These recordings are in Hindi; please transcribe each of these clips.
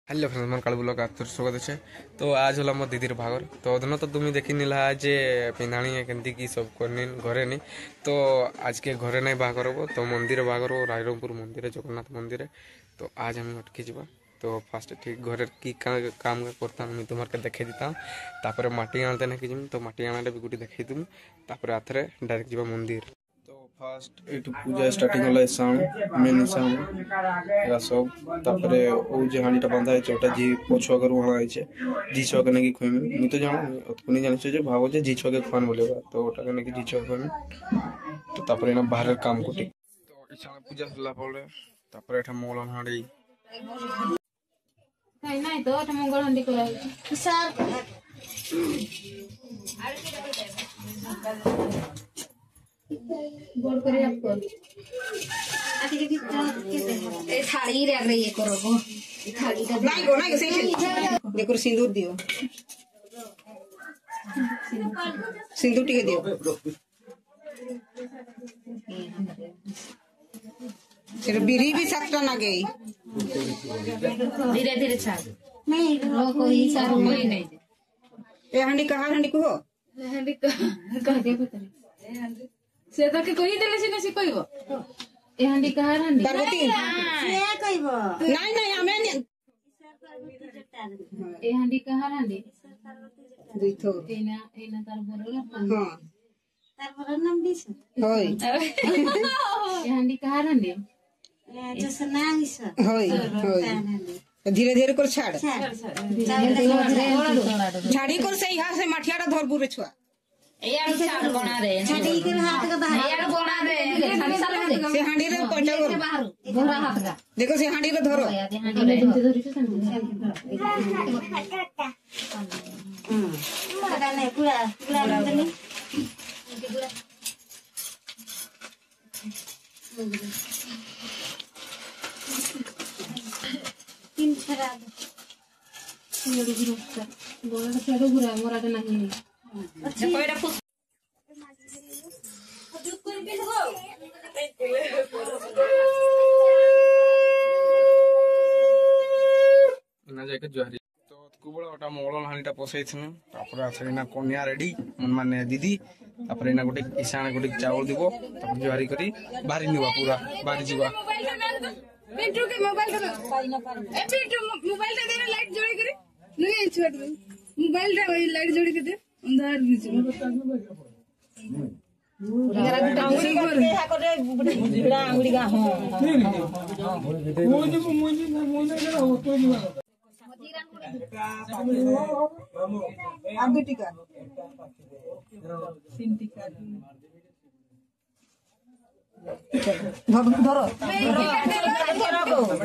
हेलो फ्रेंड्स मन काल ब्लॉग आप स्वागत है। तो आज होला मो दीदीर भागर तो अदन तो तुम्हें देखी नीला जे पिंधाणी केमती की सब करनी घरे नहीं तो आज के घरे नहीं बाहर हो तो मंदिर बाहर हो रायरंगपुर मंदिर जगन्नाथ मंदिर तो आज हम अटकी जावा। तो फास्ट ठीक घर की काम करता मुझे तुम देखे देता तापर माटी आनते ना कि तो माटी आना भी गोटे देखे तुम तापर आथरे डायरेक्ट जावा मंदिर। तो फास्ट ये पूजा स्टार्टिंग होला साउंड मेन साउंड या सब तापरे ओ जे हांडीटा बांधा है ओटा जी पछुआ कर वहां है छे जी छुआ के नेकी खोइम मु तो जानो अतकुनी जानि छे जे भागो जे जी छुआ के खान बोलेबा तो ओटा के नेकी जी छुआ खोइम तो तापरे ना बाहर काम कोटी तो इछा पूजा होला पड़े तापरे एठा मोलन हांडी नहीं नहीं तो एठा मंगल हांडी कराई सर गोल करे आपको आती के ए थाली रे अगर ये करो गो थाली का नहीं से देखो सिंदूर दियो सिंदूर टिके दियो फिर बिरी भी सकता ना गई धीरे धीरे छाड़ नहीं रो कोई सार कोई नहीं ए हंडी कहां हंडी को हंडी कह दे बता से तो के कोई देले सिने से कहबो ए हंडी कहां हंडी पार्वती से कहबो नहीं नहीं हमें ए हंडी कहां हंडी दुइथो एना एना तार बोलला हां तार बोलला नाम दिस होय ए हंडी कहां हंडी जैसे ना हिस होय होय धीरे धीरे कर छाड़ झाड़ी कर से यहां से मठियाड़ा धरबू रे छुआ यार छाड़ बना दे छाड़ी के हाथ का बाहर यार बना दे से हांडी रे पंजा कर बाहर घोड़ा हाथ का देखो से हांडी रे धरो हांडी रे धरी से पता नहीं पूरा पूरा नहीं तीन छरा ये गुरु बोला तो फेरो गुरा मोरा के नहीं अच्छा कोईरा फुस कोई भी हो ना जाके जोहरी तो कुबळ ओटा मोळन हांडीटा पोसै छन तापर आथरे ना कोनिया रेडी मन माने दीदी तापर ना गोटे ईशान गोटे चावल दिबो तापर जोहरी करी बारी निवा पूरा बारी जीवा पिंटू के मोबाइल दे ए पिंटू मोबाइल दे दे लाइट जोड़ी करे नहीं छोड़ दे मोबाइल दे वही लाइट जोड़ी के दे अंधार बीच में आंगुरी कर हा करे बुढ़ा आंगुरी का हां अब टिका तीन टिका धरो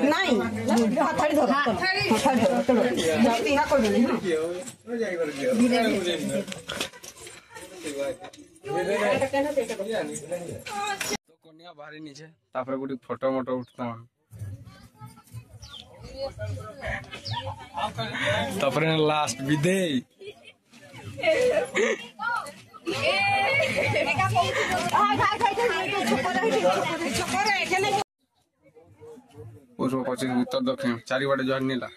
नहीं हाथाड़ी धरो हाथाड़ी धरो चलो जल्दी हा कर दे तो कोनिया बाहरी नीचे तापर गुडी फोटो मोटो उठता तापर लास्ट विदेई पूर्व पश्चिम उत्तर दक्षिण चारि बाटे जोहर नीला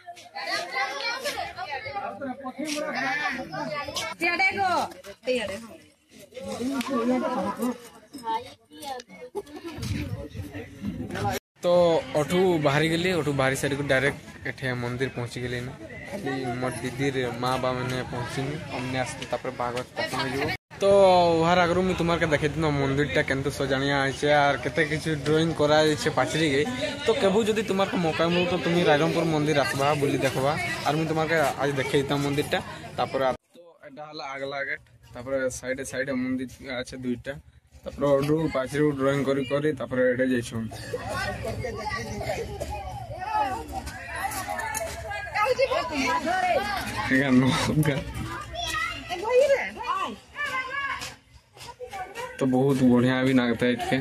तो अठू बाहरी गली अठू बाहरी सारी को डायरेक्ट एठे मंदिर पहुंची गली ना खाली मोर दीदीर माँ बा मैंने पहुंची हमने आसते तापर भागवत पसंद जो तो वहार आगरू मुझे तुम्हारे देखे दिन मंदिरटा केंतु सजाणिया है और केते किसी ड्राइंग करा पाचरी गई तो केबू जदि तुम्हारे मौका मिलू तो तुम रायरंगपुर मंदिर आसबा बुली देखबा और मुझे तुम्हारे आज देखे देता मंदिरटा तापर तो एटा हला आगला गेट तापर साइड साइड मंदिर আছে দুইটা तापर ओडू पाचरी ड्राइंग करी करी तापर एटा जाइछो तो बहुत बढ़िया भी लगता है इतके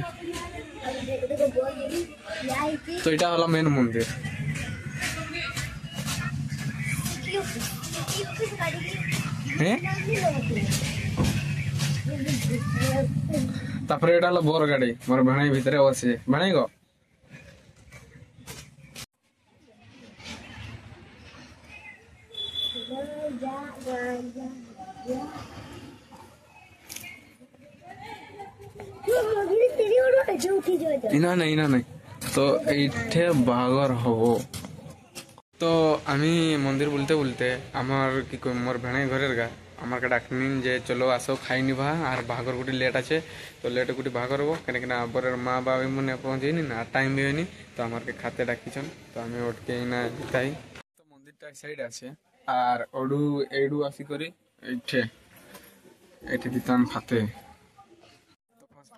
तो इटा वाला मेन मंदिर है तापर एटा हला बोर गाड़ी मोर भाई भितरे बसे भाई गो ইনা নাই ইনা নাই তো এইঠে বাগর হব তো আমি মন্দির বলতে বলতে আমার কি কই মোর ভেণাই ঘরের গা আমাকে ডাকনিন যে চলো আসো খাই নিবা আর বাহাগর গুটি লেট আছে তো লেট গুটি বাহা করবো কেন কিনা আবরের মা বাবা মনে পৌঁছেনি না আর টাইম হয়নি তো আমাকে খাতে ডাকিছন তো আমি ওটকে না দিতাই তো মন্দিরটা এক সাইড আছে আর ওডু এইডু আসি করি এইঠে এইঠে দিতাম খাতে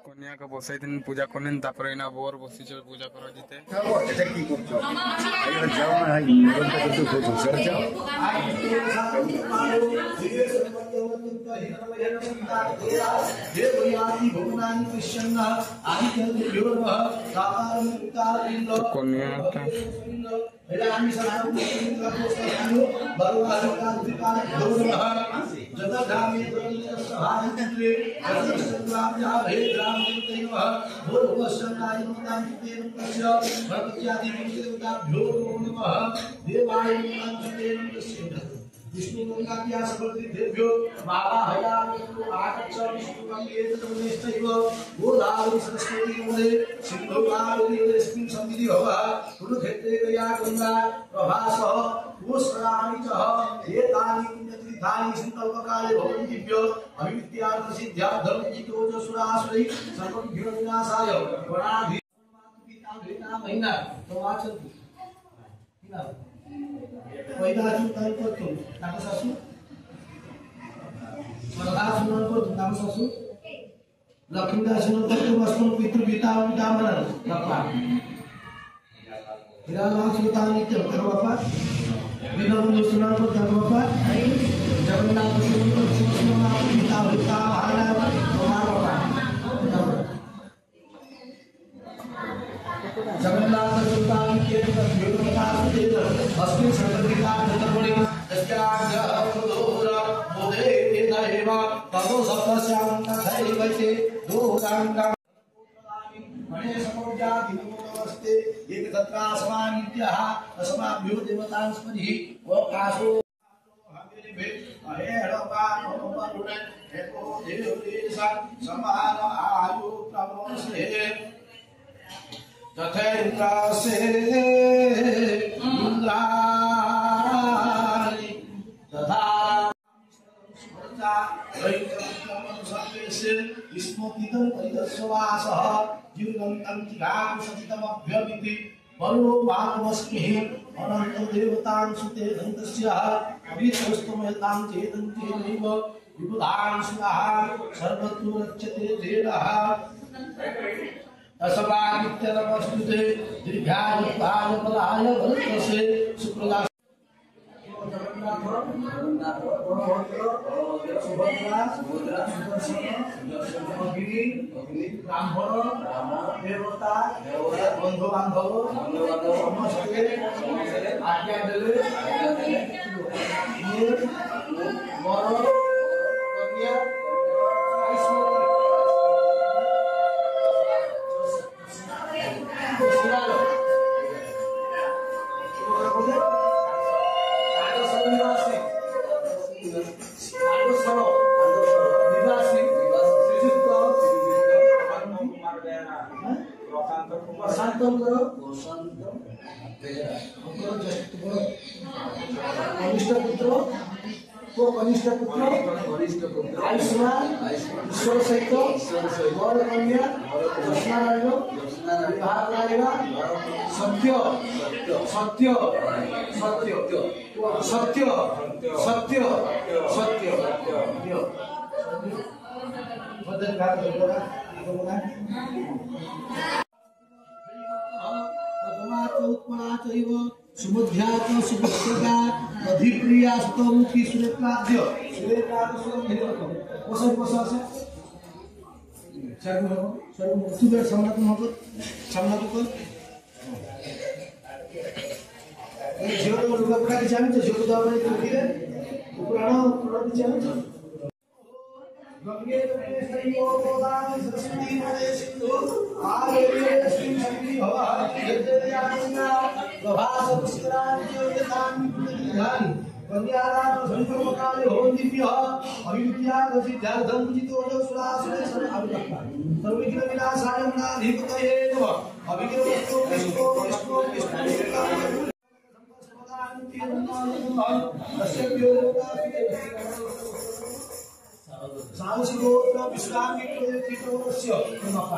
কন্যাকে বসাই দিন পূজা করেন তারপরে না বর বসিছে পূজা করা দিতে এটা কি করছো এটা যাও না মন্দিরটা কিন্তু করছো স্যার যাও কন্যাটা विष्णु गंगा सकलदेभ्यो बाबा हयामिको आगच्छ विष्णु गंगेतमेष्टैव गोदावरी सरस्वती नमोदे सिन्धु कावेरीस्मिन् सन्निधि भव कुरुक्षेत्रे गया गंगा प्रभासः गोश्रयामि च एतानि पुण्यतीर्थानि संकल्पकाले भवन्ति दिव्य अभिविद्यार्थ सिद्ध्यार्थं जितो च सुरासुरै सर्वविघ्न विनाशाय वराधि पिता भेता महीना तो आचरतु पहिला आचरण काय करतो नाका सासू मला आचरण करतो नाका सासू लक्ष्मी आचरण करतो वस्तु पितृ पिता पिता म्हणा बापा हिराला सुता नित्य करो बापा विनोद सुना को करो बापा जगन्नाथ सुना को सुना पिता पिता महाराज तुम्हारा बापा जगन्नाथ सुता नित्य करो बापा अस्मिन् सर्वदिका धर्मणि तस्याग्रहदोर बोधे नैव ततो सप्तस्यां तथैवैते दोराङ्गं मने समोजाति नमोस्ते एक तत्रा समानित्यः अस्माभ्यो देवतांस्महि वकासो हमेभे अहेरपा नमोरुण एको देवदेशा समान आयु प्रवसे तथैन्द्रासे इंद्राणि तथा स्मृता वैकल्पं सर्वेस्य स्मृतितं परिदर्शवासः जीवन्तं चिरां सतितमभ्यमिति वरुणो भागमस्मिः अनन्तं देवतां सुते दन्तस्य अभितस्तमयतां चेदन्ते नैव विबुधां सुनः सर्वत्र रक्षते तेनः असभानित्य नमस्तुते दीर्घायुत्वाय पलाय वरदसे शुक्रदास सुभद्रा ब्राह्मण देवता बंधु बांधव समस्ते आज्ञा देले वर कन्या कनिष्ठ पुत्र आयुष्मान ईश्वर सहित वर कन्या सत्य सत्य सत्य सत्य सत्य सत्य सुबुद्ध्यात सुबुद्धता अधिप्रियास्तमुखी सुरेत्राद्य सुरेत्राद्य सुगंधिरतम वसन वसासे सर्व सर्व तुबे सम्मत महत सम्मत को ए जीवन में लुगा पड़ा जाने तो जीवन दावरे तो फिर पुराना पुराना जाने तो गंगे में श्री गोदान सरस्वती नदे सिंधु कावेरी श्री शक्ति भवानी जगदयानिना प्रभास पुष्कराणि योगितानि पुण्यतिहानि कन्यादान संकल्पकाले होन्दिभ्य अविद्या गसिद्धार्थं जितो सुरासुरे सर्वविघ्न सर्वविघ्न विनाशाय नाधिपतये नमः अभिज्ञो विष्णु विष्णु विष्णु सांस्कृतिक विश्रामिक तीर्थस्य नमः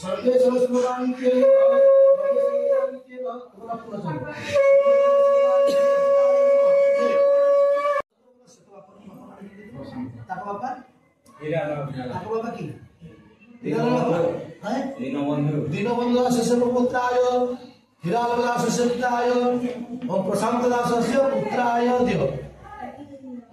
सर्वे सरस्वती के दीनबंधु पुत्राय हिरालदास पिताय ओम प्रशांत दासस्य पुत्राय देव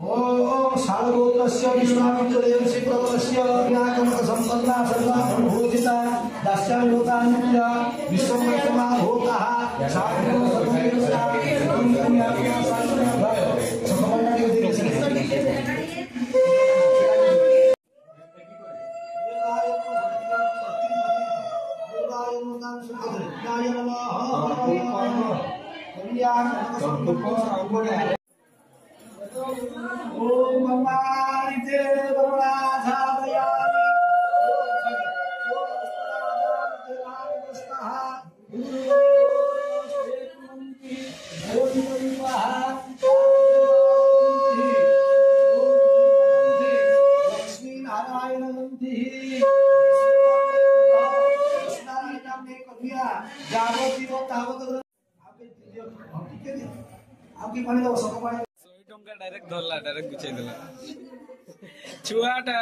ओम शालगोत्रस्य विश्वामित्रदेवस्य प्रवरस्य ज्ञानमत संपन्ना सर्वा भूजिता दास्यायोतानुजा विश्वमर्तमा होताः साधु ओम भगवान देवराधारयामि लक्ष्मी नारायण जागृति आपकी पानी दो सब पानी टंका डायरेक्ट धरला डायरेक्ट गुचाई देला छुआटा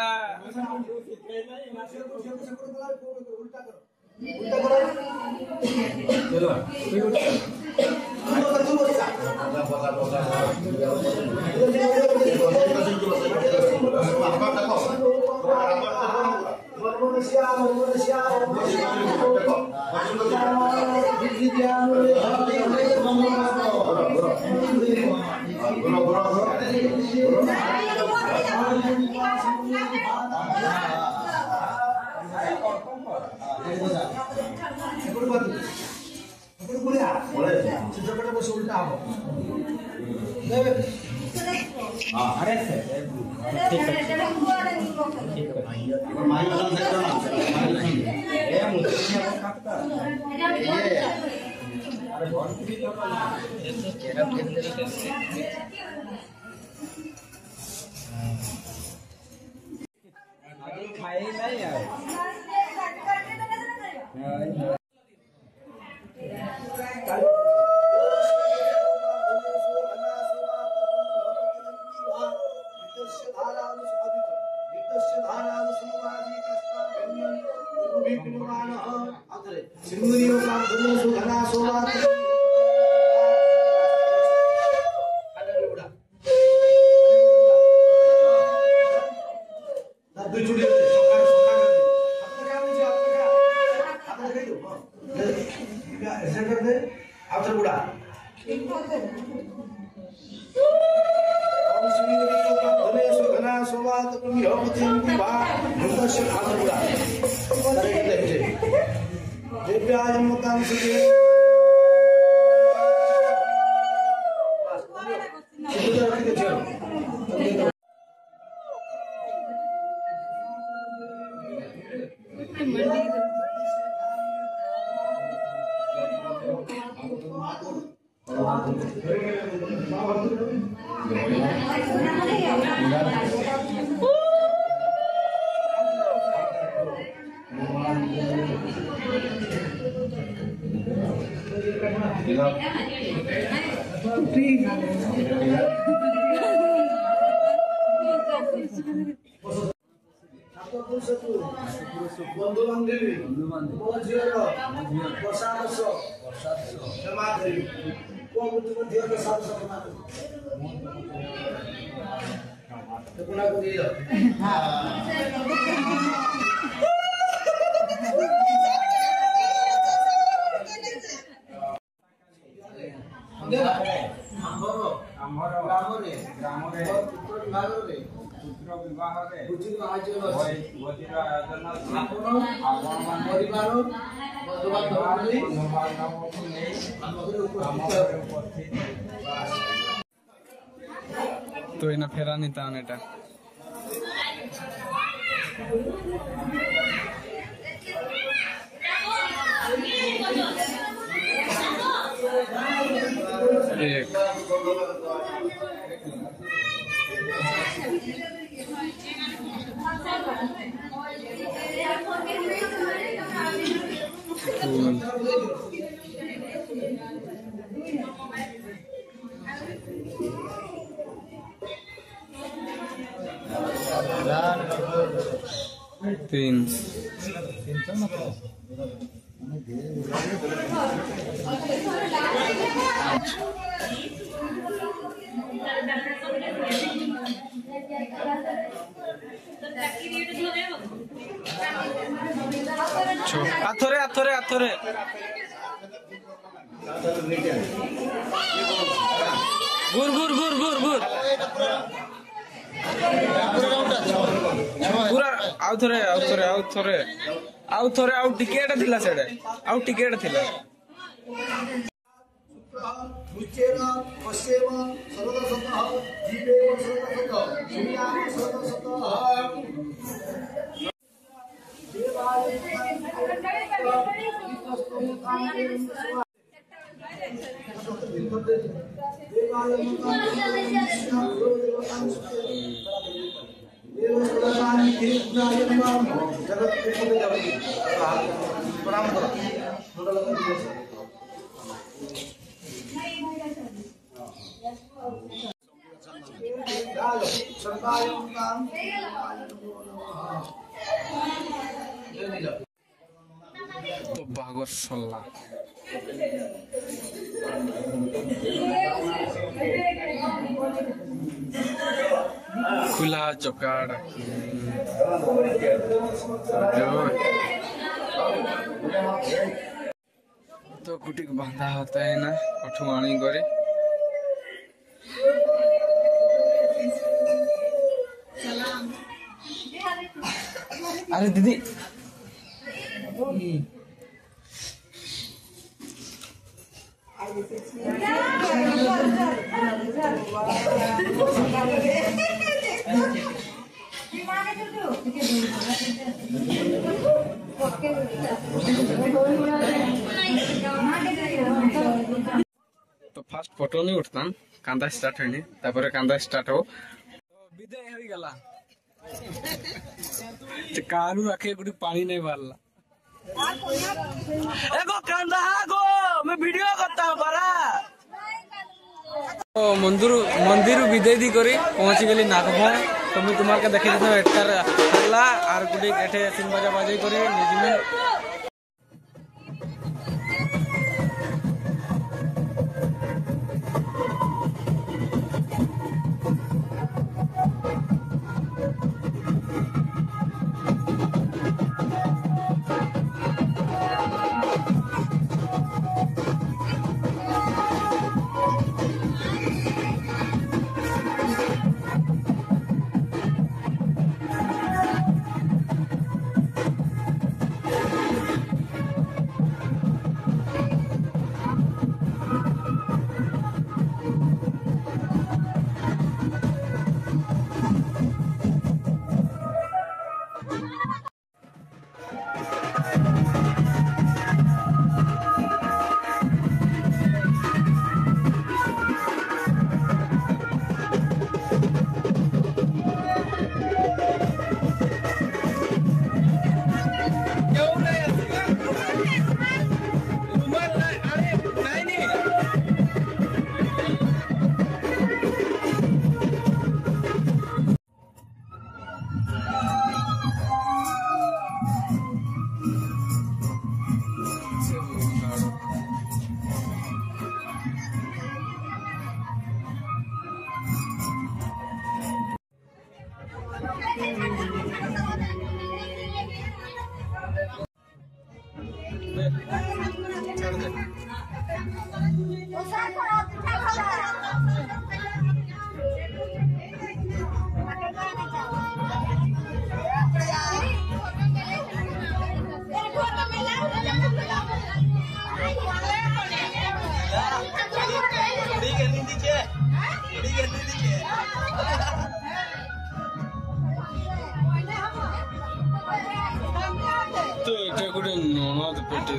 बंधु बांधवी ଭୋଜିର ଆୟୋଜନ ଅଛି ଆପଣ ପରିବାର ବନ୍ଧୁବାନ୍ଧବ ନେଇ ଆମ ଘରେ ଉପସ୍ଥିତ। तो इना फेरा नहीं था नेटा एक तीन आथोरे आथोरे आथोरे गुर गुर गुर गुर गुर पूरा आउ थोरे आउ थोरे आउ थोरे आउ थोरे आउ टिकेट थिला सेडे आउ टिकेट थिला मुचेन पश्येम सर्वदसतः दीपेम सर्वदसतः सूर्याम सर्वदसतः तो भागवत सल्ला खुला चौकाड़ तो कुटी को बांधा होता है ना अठवाणी करे अरे दीदी तो फास्ट फोटो नहीं उठता कांदा स्टार्ट है तापर कांदा स्टार्ट हो विदाय हो गला कानू रखे गुडी पानी नहीं बारला एगो कांदा गो मैं वीडियो करता हूं बरा तो मंदिर विदाय दी करी पहुंची गेली नागभा तो मैं तुम्हार के देखि दिनो एटर हल्ला आर गुडी एठे 3 बजे बाजे करी निजमे ଗୋଟେ ନନଦ ପେଟେ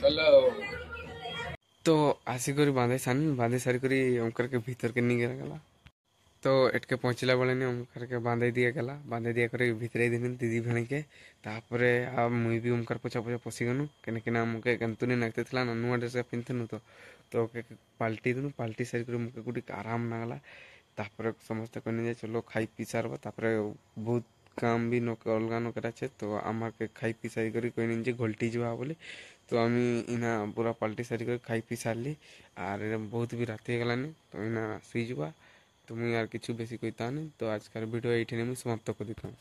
चलो तो आसिक बांधे सारी करी ओमकर के भीतर के नहीं गला तो एटके पहुँचला बेले नहीं ओमकर के बांधे दिया कर भीतर दिन दीदी भेणी के तापरे आ मुई भी ओमकर पछा पछा पशिगनु केने केना मुके कंतुनी नागते थला ना नुआ ड्रेस पिनथनु तो के पाल्टी सारी कर मुके गुडी आराम नागला तापरे समस्त कहने जे चलो खाई पी सारबा तापरे बहुत काम भी नोके अलगा नोके আছে तो আমার के खाई पी सारी करी कहने जे घोल्टी जावा बोले तो आमी इना पूरा पाल्टी सारी कर खाई पी सारली और बहुत भी रात हो गलानी तो इना सुई जावा तो मुझे यार किछु बेसी कहता नहीं तो आजकल वीडियो ये समाप्त कर देता हूँ।